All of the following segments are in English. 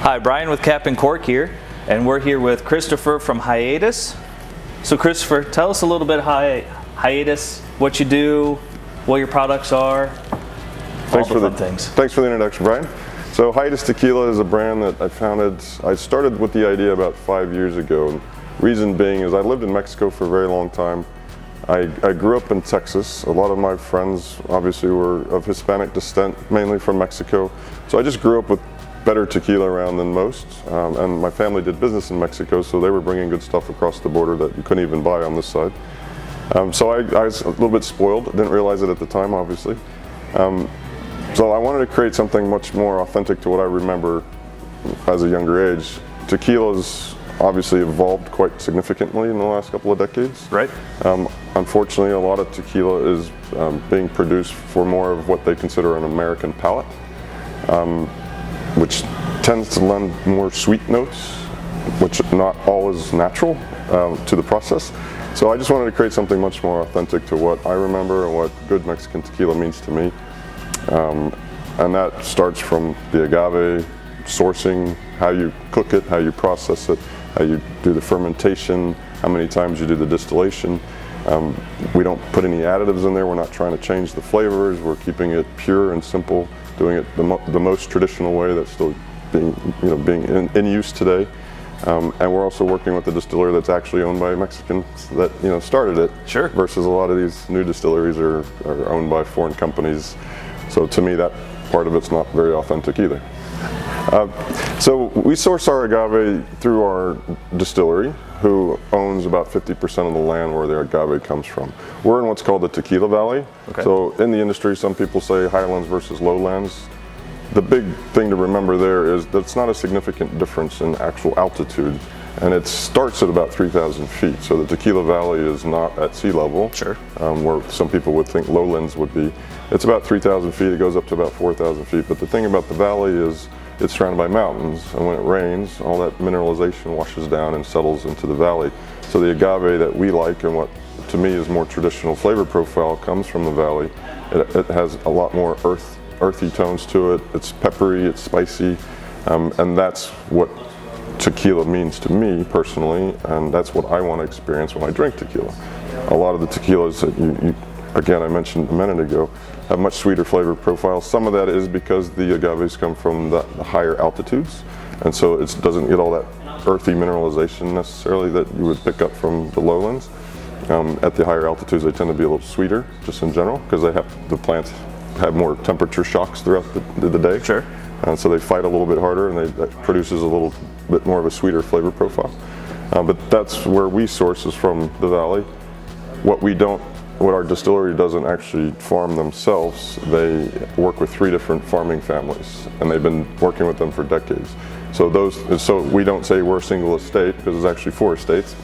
Hi, Brian with Captain Cork here, and we're here with Kristopher from Hiatus. So Kristopher, tell us a little bit about Hiatus, what you do, what your products are, Thanks for the introduction, Brian. So Hiatus Tequila is a brand that I founded. I started with the idea about 5 years ago. Reason being is I lived in Mexico for a very long time. I grew up in Texas. A lot of my friends obviously were of Hispanic descent, mainly from Mexico. So I just grew up with better tequila around than most. And my family did business in Mexico, so they were bringing good stuff across the border that you couldn't even buy on this side. So I was a little bit spoiled. Didn't realize it at the time, obviously. So I wanted to create something much more authentic to what I remember as a younger age. Tequila's obviously evolved quite significantly in the last couple of decades. Right. Unfortunately, a lot of tequila is being produced for more of what they consider an American palate, which tends to lend more sweet notes, which are not always natural to the process. So I just wanted to create something much more authentic to what I remember and what good Mexican tequila means to me. And that starts from the agave, sourcing, how you cook it, how you process it, how you do the fermentation, how many times you do the distillation. We don't put any additives in there. We're not trying to change the flavors. We're keeping it pure and simple, doing it the most traditional way that's still being in use today. And we're also working with a distiller that's actually owned by Mexicans that started it. Sure. Versus a lot of these new distilleries are owned by foreign companies. So to me, that part of it's not very authentic either. So we source our agave through our distillery, who owns about 50% of the land where their agave comes from. We're in what's called the Tequila Valley. Okay. So in the industry, some people say highlands versus lowlands. The big thing to remember there is that it's not a significant difference in actual altitude, and it starts at about 3,000 feet. So the Tequila Valley is not at sea level, sure, where some people would think lowlands would be. It's about 3,000 feet, it goes up to about 4,000 feet, but the thing about the valley is it's surrounded by mountains, and when it rains, all that mineralization washes down and settles into the valley. So the agave that we like, and what to me is more traditional flavor profile, comes from the valley. It has a lot more earthy tones to it. It's peppery, it's spicy, and that's what tequila means to me personally, and that's what I want to experience when I drink tequila. A lot of the tequilas that again, I mentioned a minute ago, have much sweeter flavor profiles. Some of that is because the agaves come from the higher altitudes, and so it doesn't get all that earthy mineralization necessarily that you would pick up from the lowlands. At the higher altitudes, they tend to be a little sweeter, just in general, because the plants have more temperature shocks throughout the day. Sure. And so they fight a little bit harder, and that produces a little bit more of a sweeter flavor profile. But that's where we source, is from the valley. What our distillery doesn't actually farm themselves. They work with 3 different farming families, and they've been working with them for decades. So we don't say we're a single estate, because it's actually 4 estates.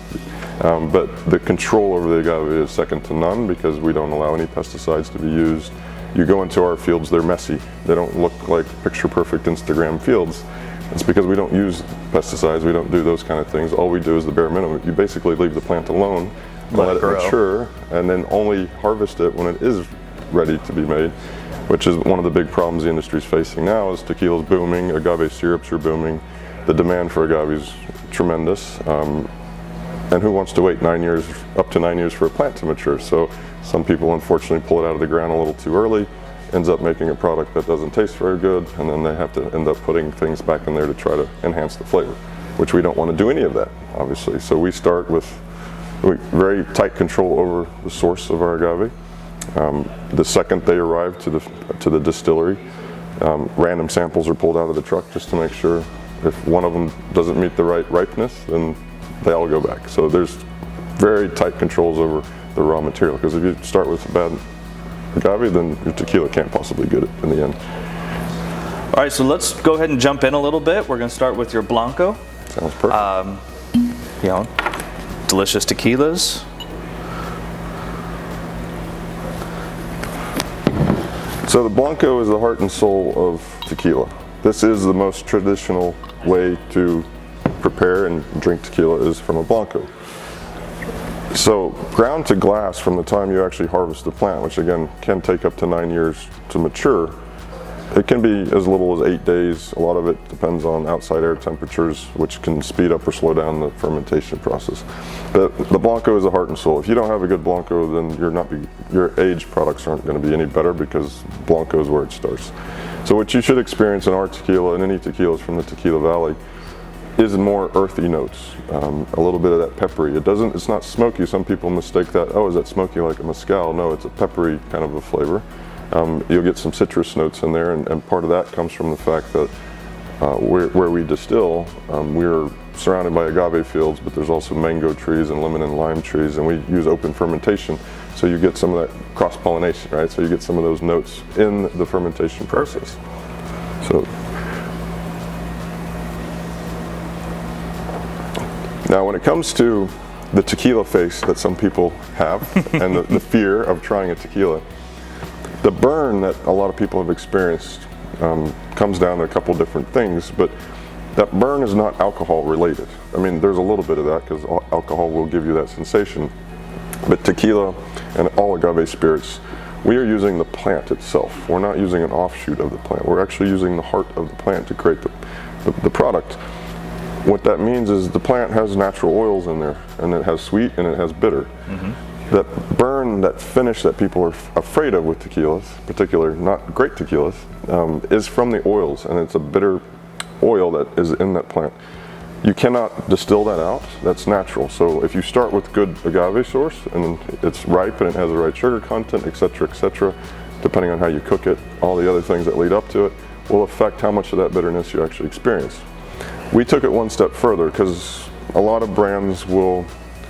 But the control over the agave is second to none, because we don't allow any pesticides to be used. You go into our fields, they're messy. They don't look like picture-perfect Instagram fields. It's because we don't use pesticides, we don't do those kind of things. All we do is the bare minimum. You basically leave the plant alone, let it mature, and then only harvest it when it is ready to be made, which is one of the big problems the industry is facing now. Is tequila's booming, agave syrups are booming, the demand for agave is tremendous, and who wants to wait up to 9 years for a plant to mature? So some people unfortunately pull it out of the ground a little too early, ends up making a product that doesn't taste very good, and then they have to end up putting things back in there to try to enhance the flavor, which we don't want to do any of that, obviously. So we start with very tight control over the source of our agave. The second they arrive to the distillery, random samples are pulled out of the truck just to make sure if one of them doesn't meet the right ripeness, then they all go back. So there's very tight controls over the raw material, because if you start with a bad agave, then your tequila can't possibly get it in the end. All right, so let's go ahead and jump in a little bit. We're going to start with your blanco. Sounds perfect. Delicious tequilas. So the blanco is the heart and soul of tequila. This is the most traditional way to prepare and drink tequila, is from a blanco. So ground to glass, from the time you actually harvest the plant, which again can take up to 9 years to mature, It can be as little as 8 days. A lot of it depends on outside air temperatures, which can speed up or slow down the fermentation process. But the Blanco is the heart and soul. If you don't have a good Blanco, then your aged products aren't going to be any better, because Blanco is where it starts. So what you should experience in our tequila and any tequilas from the Tequila Valley is more earthy notes, a little bit of that peppery. It's not smoky. Some people mistake that, oh, is that smoky like a mezcal? No, it's a peppery kind of a flavor. You'll get some citrus notes in there, and part of that comes from the fact that where we distill, we're surrounded by agave fields, but there's also mango trees and lemon and lime trees, and we use open fermentation, so you get some of that cross-pollination, right? So you get some of those notes in the fermentation process. So now when it comes to the tequila face that some people have and the fear of trying a tequila, the burn that a lot of people have experienced comes down to a couple different things, but that burn is not alcohol related. I mean, there's a little bit of that because alcohol will give you that sensation, but tequila and all agave spirits, we are using the plant itself. We're not using an offshoot of the plant. We're actually using the heart of the plant to create the product. What that means is the plant has natural oils in there, and it has sweet and it has bitter. That burn, that finish that people are afraid of with tequilas, particularly not great tequilas, is from the oils, and it's a bitter oil that is in that plant. You cannot distill that out. That's natural. So if you start with good agave source and it's ripe and it has the right sugar content, etc., depending on how you cook it, all the other things that lead up to it will affect how much of that bitterness you actually experience. We took it one step further because a lot of brands will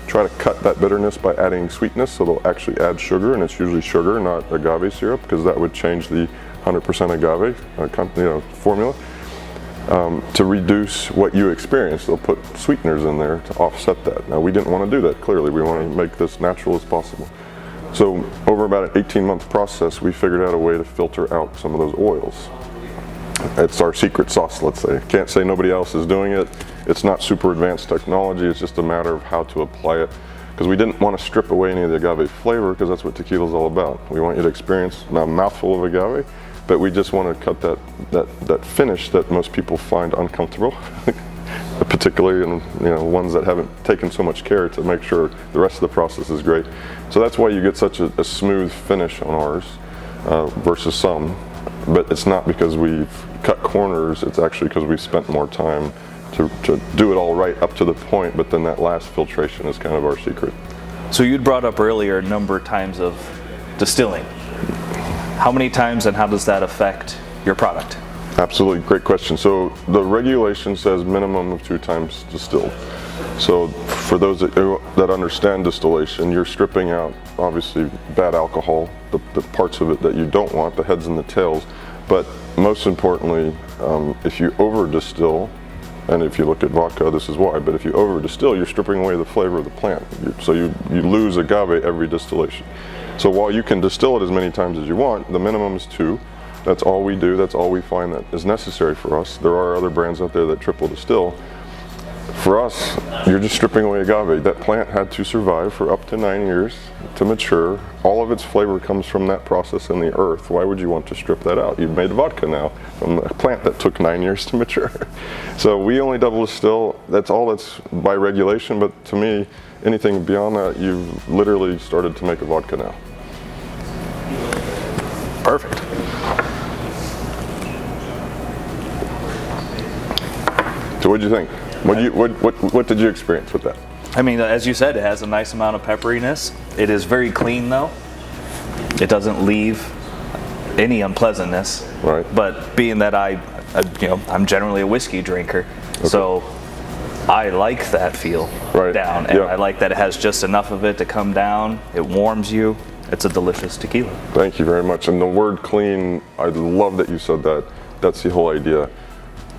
try to cut that bitterness by adding sweetness, so they'll actually add sugar, and it's usually sugar, not agave syrup, because that would change the 100% agave formula. To reduce what you experience, they'll put sweeteners in there to offset that. Now, we didn't want to do that, clearly. We want to make this natural as possible. So over about an 18-month process, we figured out a way to filter out some of those oils. It's our secret sauce, let's say. Can't say nobody else is doing it. It's not super advanced technology. It's just a matter of how to apply it, because we didn't want to strip away any of the agave flavor, because that's what tequila is all about. We want you to experience a mouthful of agave, but we just want to cut that finish that most people find uncomfortable, particularly in ones that haven't taken so much care to make sure the rest of the process is great. So that's why you get such a smooth finish on ours versus some. But it's not because we've cut corners, it's actually because we've spent more time to do it all right up to the point, but then that last filtration is kind of our secret. So you'd brought up earlier a number of times of distilling. How many times, and how does that affect your product? Absolutely, great question. So the regulation says minimum of 2 times distilled. So for those that understand distillation, you're stripping out obviously bad alcohol, the parts of it that you don't want, the heads and the tails, but most importantly, if you over distill, and if you look at vodka, this is why, but if you over distill, you're stripping away the flavor of the plant. So you lose agave every distillation. So while you can distill it as many times as you want, the minimum is 2. That's all we do, that's all we find that is necessary for us. There are other brands out there that triple distill. For us, you're just stripping away agave. That plant had to survive for up to 9 years to mature. All of its flavor comes from that process in the earth. Why would you want to strip that out? You've made vodka now from a plant that took 9 years to mature. So we only double distill. That's all that's by regulation, but to me, anything beyond that, you've literally started to make a vodka now. Perfect. So what did you think? What did you experience with that? I mean, as you said, it has a nice amount of pepperiness. It is very clean, though. It doesn't leave any unpleasantness. Right. But being that I'm generally a whiskey drinker, okay. So I like that feel down, and I like that it has just enough of it to come down. It warms you. It's a delicious tequila. Thank you very much. And the word clean, I love that you said that. That's the whole idea.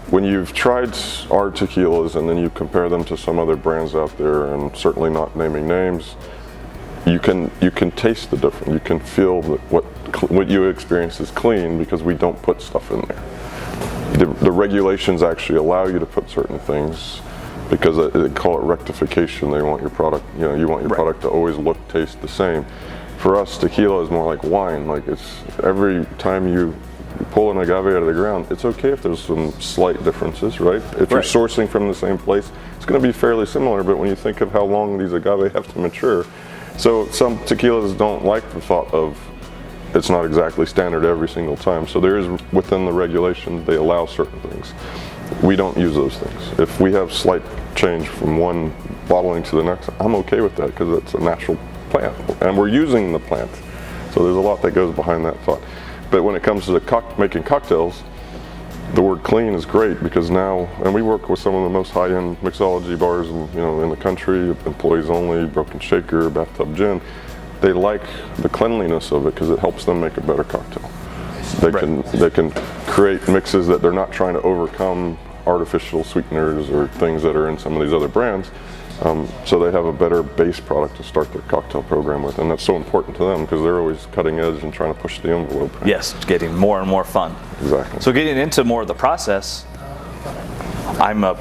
When you've tried our tequilas and then you compare them to some other brands out there, and certainly not naming names, you can taste the difference. You can feel that what you experience is clean because we don't put stuff in there. The regulations actually allow you to put certain things because they call it rectification. They want your product, you want your product to always look, taste the same. For us, tequila is more like wine. Like it's every time you pull an agave out of the ground, it's okay if there's some slight differences, right? If you're sourcing from the same place, it's going to be fairly similar, but when you think of how long these agave have to mature, so some tequilas don't like the thought of it's not exactly standard every single time. So there is, within the regulations, they allow certain things. We don't use those things. If we have slight change from one bottling to the next, I'm okay with that because it's a natural plant and we're using the plant. So there's a lot that goes behind that thought. But when it comes to making cocktails, the word clean is great because now, and we work with some of the most high-end mixology bars in the country, employees only, Broken Shaker, Bathtub Gin. They like the cleanliness of it because it helps them make a better cocktail. They can create mixes that they're not trying to overcome artificial sweeteners or things that are in some of these other brands. So they have a better base product to start their cocktail program with, and that's so important to them because they're always cutting edge and trying to push the envelope. Yes, it's getting more and more fun. Exactly. So getting into more of the process, I'm a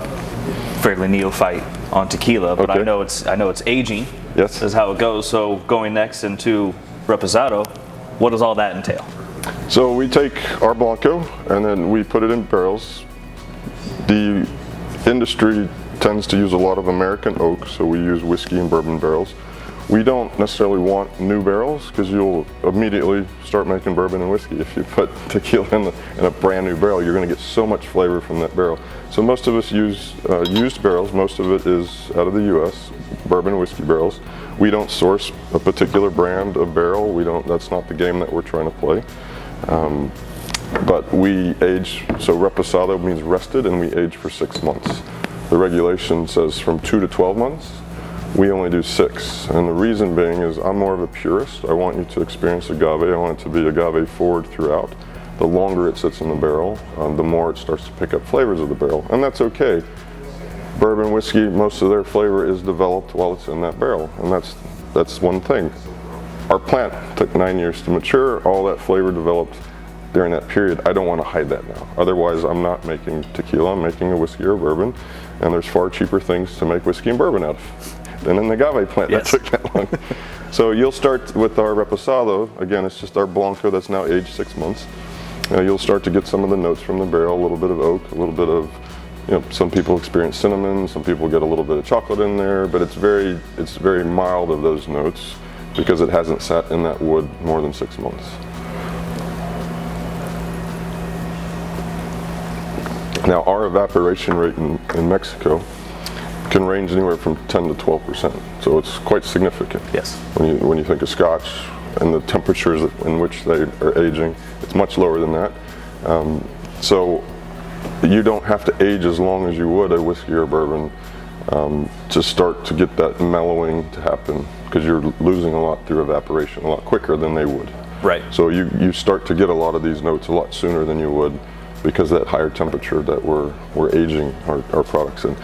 fairly neophyte on tequila, but I know it's aging. Yes. Is how it goes. So going next into reposado, what does all that entail? So we take our blanco and then we put it in barrels. The industry tends to use a lot of American oak, so we use whiskey and bourbon barrels. We don't necessarily want new barrels because you'll immediately start making bourbon and whiskey. If you put tequila in a brand new barrel, you're going to get so much flavor from that barrel. So most of us use used barrels. Most of it is out of the U.S., bourbon and whiskey barrels. We don't source a particular brand of barrel. That's not the game that we're trying to play. But we age, so reposado means rested, and we age for 6 months. The regulation says from 2 to 12 months. We only do 6, and the reason being is I'm more of a purist. I want you to experience agave. I want it to be agave forward throughout. The longer it sits in the barrel, the more it starts to pick up flavors of the barrel, and that's okay. Bourbon, whiskey, most of their flavor is developed while it's in that barrel, and that's one thing. Our plant took 9 years to mature. All that flavor developed during that period. I don't want to hide that now. Otherwise, I'm not making tequila. I'm making a whiskey or bourbon, and there's far cheaper things to make whiskey and bourbon out of than an agave plant that took that long. So you'll start with our reposado. Again, it's just our blanco that's now aged 6 months. You'll start to get some of the notes from the barrel, a little bit of oak, a little bit of, some people experience cinnamon, some people get a little bit of chocolate in there, but it's very mild of those notes because it hasn't sat in that wood more than 6 months. Now, our evaporation rate in Mexico can range anywhere from 10 to 12%, so it's quite significant. Yes. When you think of Scotch and the temperatures in which they are aging, it's much lower than that. So you don't have to age as long as you would a whiskey or bourbon to start to get that mellowing to happen, because you're losing a lot through evaporation a lot quicker than they would. Right. So you start to get a lot of these notes a lot sooner than you would because of that higher temperature that we're aging our products in.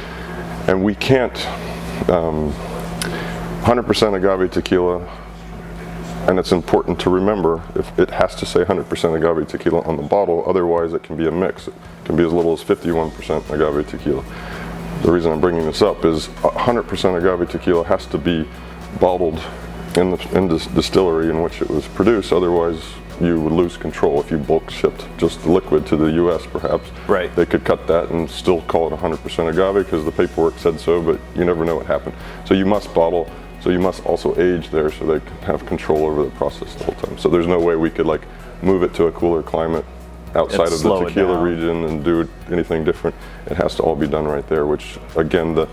And we can't 100% agave tequila, and it's important to remember, if it has to say 100% agave tequila on the bottle, otherwise it can be a mix. It can be as little as 51% agave tequila. The reason I'm bringing this up is 100% agave tequila has to be bottled in the distillery in which it was produced, otherwise you would lose control. If you bulk shipped just the liquid to the US perhaps, right, they could cut that and still call it 100% agave because the paperwork said so, but you never know what happened. So you must bottle, so you must also age there so they can have control over the process the whole time. So there's no way we could move it to a cooler climate outside of the tequila region and do anything different. It has to all be done right there, which again, the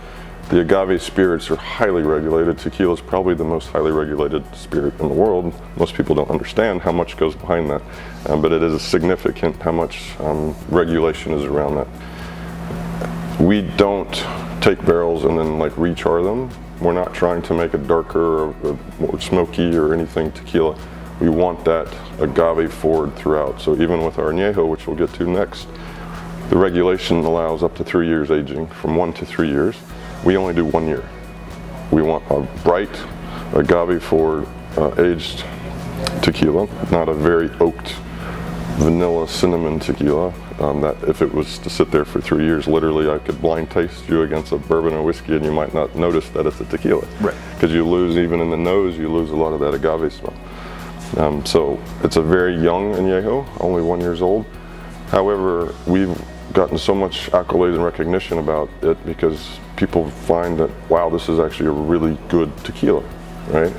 agave spirits are highly regulated. Tequila is probably the most highly regulated spirit in the world. Most people don't understand how much goes behind that, but it is significant how much regulation is around that. We don't take barrels and then re-char them. We're not trying to make a darker or more smoky or anything tequila. We want that agave forward throughout. So even with our añejo, which we'll get to next, the regulation allows up to 3 years aging, from 1 to 3 years. We only do 1 year. We want a bright agave forward aged tequila, not a very oaked vanilla cinnamon tequila. That if it was to sit there for 3 years, literally I could blind taste you against a bourbon or whiskey and you might not notice that it's a tequila. Right. Because you lose, even in the nose, you lose a lot of that agave smell. So it's a very young añejo, only 1 year old. However, we've gotten so much accolade and recognition about it because people find that, wow, this is actually a really good tequila, right?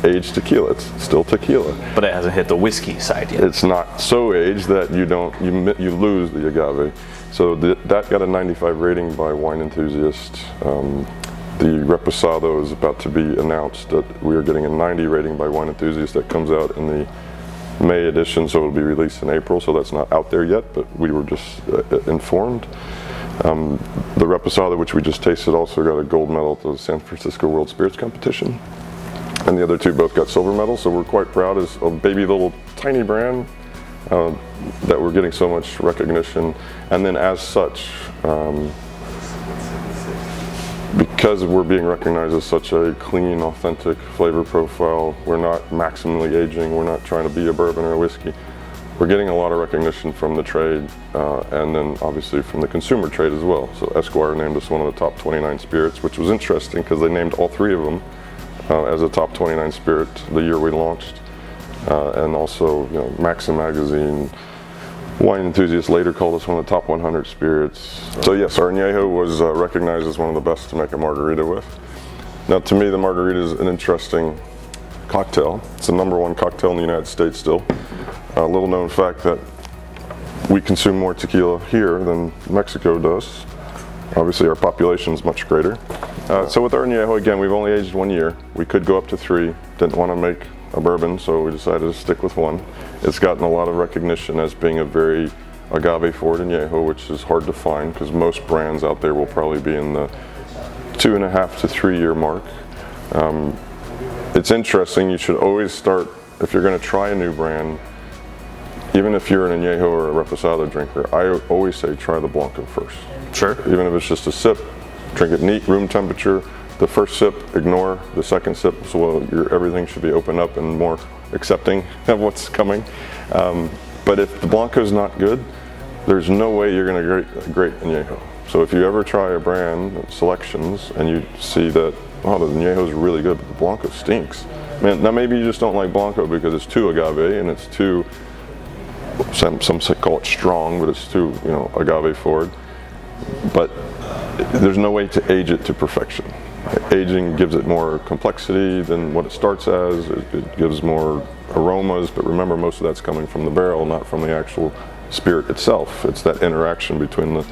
Aged tequila, it's still tequila. But it hasn't hit the whiskey side yet. It's not so aged that you lose the agave. So that got a 95 rating by Wine Enthusiast. The Reposado is about to be announced that we are getting a 90 rating by Wine Enthusiast that comes out in the May edition, so it'll be released in April, so that's not out there yet, but we were just informed. The Reposado, which we just tasted, also got a gold medal at the San Francisco World Spirits Competition. And the other two both got silver medals, so we're quite proud as a baby little tiny brand that we're getting so much recognition. And then as such, because we're being recognized as such a clean, authentic flavor profile, we're not maximally aging, we're not trying to be a bourbon or a whiskey. We're getting a lot of recognition from the trade and then obviously from the consumer trade as well. So Esquire named us one of the top 29 spirits, which was interesting because they named all three of them as a top 29 spirit the year we launched. And also, you know, Maxim magazine, Wine Enthusiast later called us one of the top 100 spirits. So yes, our añejo was recognized as one of the best to make a margarita with. Now to me, the margarita is an interesting cocktail. It's the #1 cocktail in the United States still. A little known fact that we consume more tequila here than Mexico does. Obviously our population is much greater. So with our añejo, again, we've only aged 1 year. We could go up to 3, didn't want to make a bourbon, so we decided to stick with 1. It's gotten a lot of recognition as being a very agave-forward añejo, which is hard to find because most brands out there will probably be in the 2.5 to 3 year mark. It's interesting, you should always start, if you're going to try a new brand, even if you're an añejo or a reposado drinker, I always say try the blanco first. Sure. Even if it's just a sip, drink it neat, room temperature. The first sip, ignore. The second sip, so everything should be open up and more accepting of what's coming. But if the blanco is not good, there's no way you're going to get a great añejo. So if you ever try a brand, selections, and you see that, oh, the añejo is really good, but the blanco stinks. Man, now maybe you just don't like blanco because it's too agave and it's too, some call it strong, but it's too, you know, agave forward. But there's no way to age it to perfection. Aging gives it more complexity than what it starts as. It gives more aromas, but remember, most of that's coming from the barrel, not from the actual spirit itself. It's that interaction between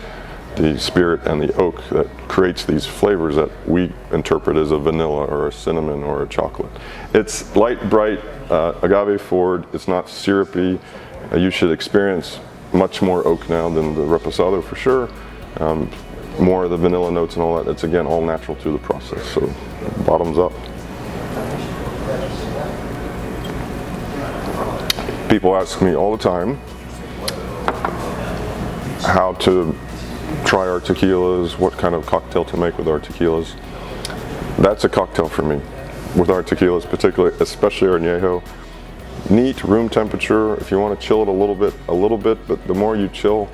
the spirit and the oak that creates these flavors that we interpret as a vanilla or a cinnamon or a chocolate. It's light, bright, agave forward. It's not syrupy. You should experience much more oak now than the Reposado for sure. More of the vanilla notes and all that. It's again all natural through the process. So bottoms up. People ask me all the time how to try our tequilas, what kind of cocktail to make with our tequilas. That's a cocktail for me. With our tequilas, particularly, especially our añejo. Neat, room temperature. If you want to chill it a little bit, but the more you chill,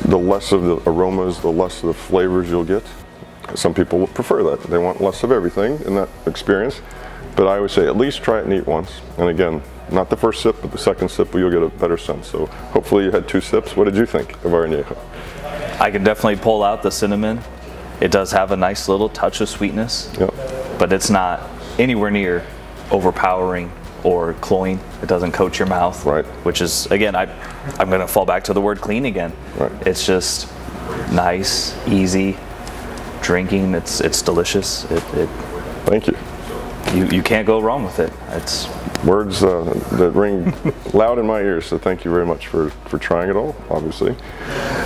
the less of the aromas, the less of the flavors you'll get. Some people will prefer that. They want less of everything in that experience. But I always say at least try it neat once. And again, not the first sip, but the second sip, you'll get a better sense. So hopefully you had 2 sips. What did you think of our añejo? I can definitely pull out the cinnamon. It does have a nice little touch of sweetness, Yep. but it's not anywhere near overpowering or cloying. It doesn't coat your mouth, Right. Which is, again, I'm going to fall back to the word clean again. Right. It's just nice, easy drinking. It's delicious. Thank you. You can't go wrong with it. It's Words that ring loud in my ears, so thank you very much for trying it all, obviously.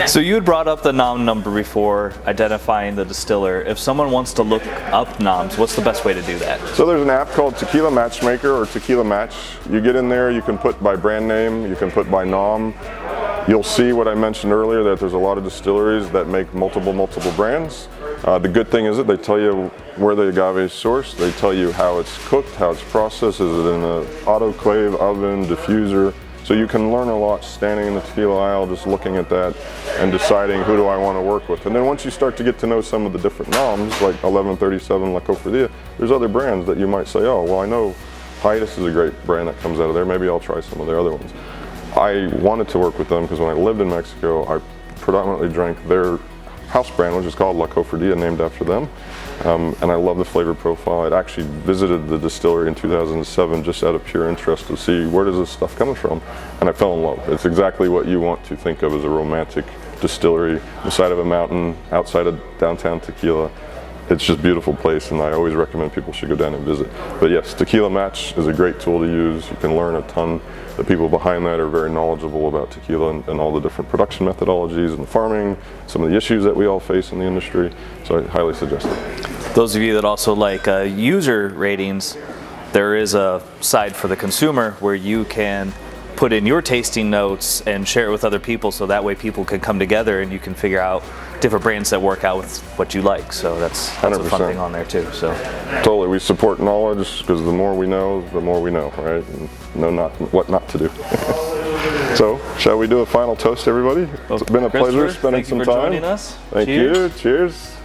So you had brought up the nom number before, identifying the distiller. If someone wants to look up noms, what's the best way to do that? So there's an app called Tequila Matchmaker or Tequila Match. You get in there, you can put by brand name, you can put by nom. You'll see what I mentioned earlier, that there's a lot of distilleries that make multiple brands. The good thing is that they tell you where the agave is sourced, they tell you how it's cooked, how it's processed, is it in an autoclave, oven, diffuser. So you can learn a lot standing in the tequila aisle, just looking at that and deciding who do I want to work with. And then once you start to get to know some of the different noms, like 1137 La Cofradía, there's other brands that you might say, oh, well, I know Hiatus is a great brand that comes out of there. Maybe I'll try some of their other ones. I wanted to work with them because when I lived in Mexico, I predominantly drank their house brand, which is called La Cofradía, named after them. And I love the flavor profile. I'd actually visited the distillery in 2007 just out of pure interest to see where does this stuff come from, and I fell in love. It's exactly what you want to think of as a romantic distillery, on the side of a mountain, outside of downtown Tequila. It's just a beautiful place, and I always recommend people should go down and visit. But yes, Tequila Match is a great tool to use. You can learn a ton. The people behind that are very knowledgeable about tequila and all the different production methodologies and farming, some of the issues that we all face in the industry. So I highly suggest it. Those of you that also like user ratings, there is a side for the consumer where you can put in your tasting notes and share it with other people, so that way people can come together and you can figure out different brands that work out with what you like. So that's a fun thing on there too. So totally, we support knowledge, because the more we know, right? And know what not to do. So, shall we do a final toast, everybody? It's been a pleasure spending some time. Thank you for joining us. Thank you. Cheers.